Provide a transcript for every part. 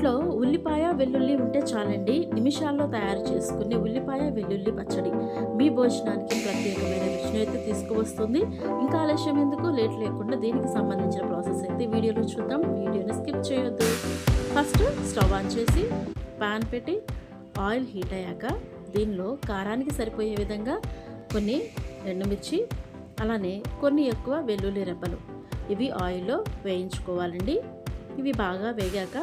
ఇంట్లో ఉల్లిపాయ, వెల్లుల్లి ఉంటే చాలండి. నిమిషాల్లో తయారు చేసుకునే ఉల్లిపాయ, వెల్లుల్లి పచ్చడి మీ భోజనానికి ప్రత్యేకమైన రుచినైతే తీసుకువస్తుంది. ఇంకా ఆలస్యం ఎందుకు, లేట్ లేకుండా దీనికి సంబంధించిన ప్రాసెస్ అయితే వీడియోలో చూద్దాం. వీడియోని స్కిప్ చేయొద్దు. ఫస్ట్ స్టవ్ ఆన్ చేసి పాన్ పెట్టి ఆయిల్ హీట్ అయ్యాక దీనిలో కారానికి సరిపోయే విధంగా కొన్ని ఎండుమిర్చి, అలానే కొన్ని ఎక్కువ వెల్లుల్లి రెబ్బలు ఇవి ఆయిల్లో వేయించుకోవాలండి. ఇవి బాగా వేగాక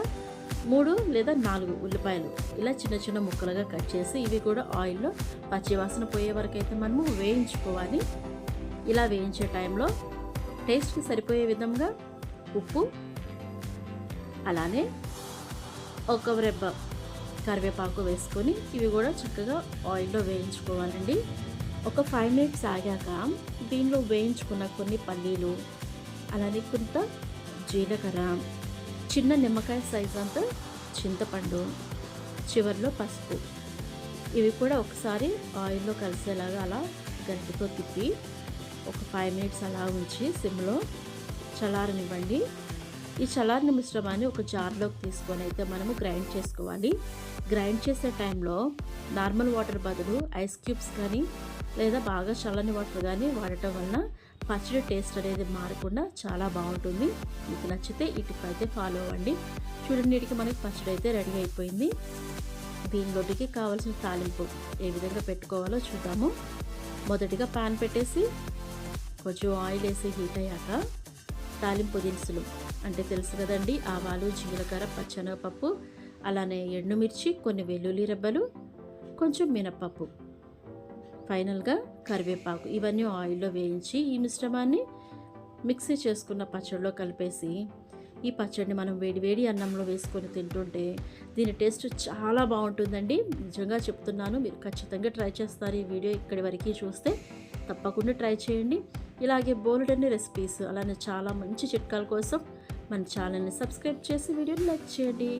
3 లేదా 4 ఉల్లిపాయలు ఇలా చిన్న చిన్న ముక్కలుగా కట్ చేసి ఇవి కూడా ఆయిల్లో పచ్చివాసన పోయే వరకు అయితే మనము వేయించుకోవాలి. ఇలా వేయించే టైంలో టేస్ట్కి సరిపోయే విధంగా ఉప్పు, అలానే ఒక రెబ్బ కరివేపాకు వేసుకొని ఇవి కూడా చక్కగా ఆయిల్లో వేయించుకోవాలండి. ఒక 5 మినిట్స్ ఆగాక దీనిలో వేయించుకున్న కొన్ని పల్లీలు, అలానే కొంత జీలకర్ర, చిన్న నిమ్మకాయ సైజ్ అంత చింతపండు, చివరిలో పసుపు ఇవి కూడా ఒకసారి ఆయిల్లో కలిసేలాగా అలా గరిటెతో తిప్పి ఒక 5 మినిట్స్ అలా ఉంచి సిమ్లో చల్లారనివ్వండి. ఈ చల్లారిన మిశ్రమాన్ని ఒక జార్లోకి తీసుకొని అయితే మనము గ్రైండ్ చేసుకోవాలి. గ్రైండ్ చేసే టైంలో నార్మల్ వాటర్ బదులు ఐస్ క్యూబ్స్ కానీ లేదా బాగా చల్లని వాటర్ కానీ వాడటం వలన పచ్చడి టేస్ట్ అనేది మారకుండా చాలా బాగుంటుంది. మీకు నచ్చితే ఈ టిప్ అయితే ఫాలో అవ్వండి. చూడండి, వీటికి మనకి పచ్చడి అయితే రెడీ అయిపోయింది. దీనిలోకి కావాల్సిన తాలింపు ఏ విధంగా పెట్టుకోవాలో చూద్దాము. మొదటిగా పాన్ పెట్టేసి కొంచెం ఆయిల్ వేసి హీట్ అయ్యాక తాలింపు దినుసులు అంటే తెలుసు కదండి, ఆవాలు, జీలకర్ర, పచ్చెనగపప్పు, అలానే ఎండుమిర్చి, కొన్ని వెల్లుల్లి రెబ్బలు, కొంచెం మినపప్పు, ఫైనల్గా కరివేపాకు ఇవన్నీ ఆయిల్లో వేయించి ఈ మిశ్రమాన్ని మిక్సీ చేసుకున్న పచ్చడిలో కలిపేసి ఈ పచ్చడిని మనం వేడి అన్నంలో వేసుకొని తింటుంటే దీని టేస్ట్ చాలా బాగుంటుందండి. నిజంగా చెప్తున్నాను, మీరు ఖచ్చితంగా ట్రై చేస్తారు. ఈ వీడియో ఇక్కడి వరకు చూస్తే తప్పకుండా ట్రై చేయండి. ఇలాగే బోలెడన్ని రెసిపీస్, అలానే చాలా మంచి చిట్కాల కోసం మన ఛానల్ని సబ్స్క్రైబ్ చేసి వీడియోని లైక్ చేయండి.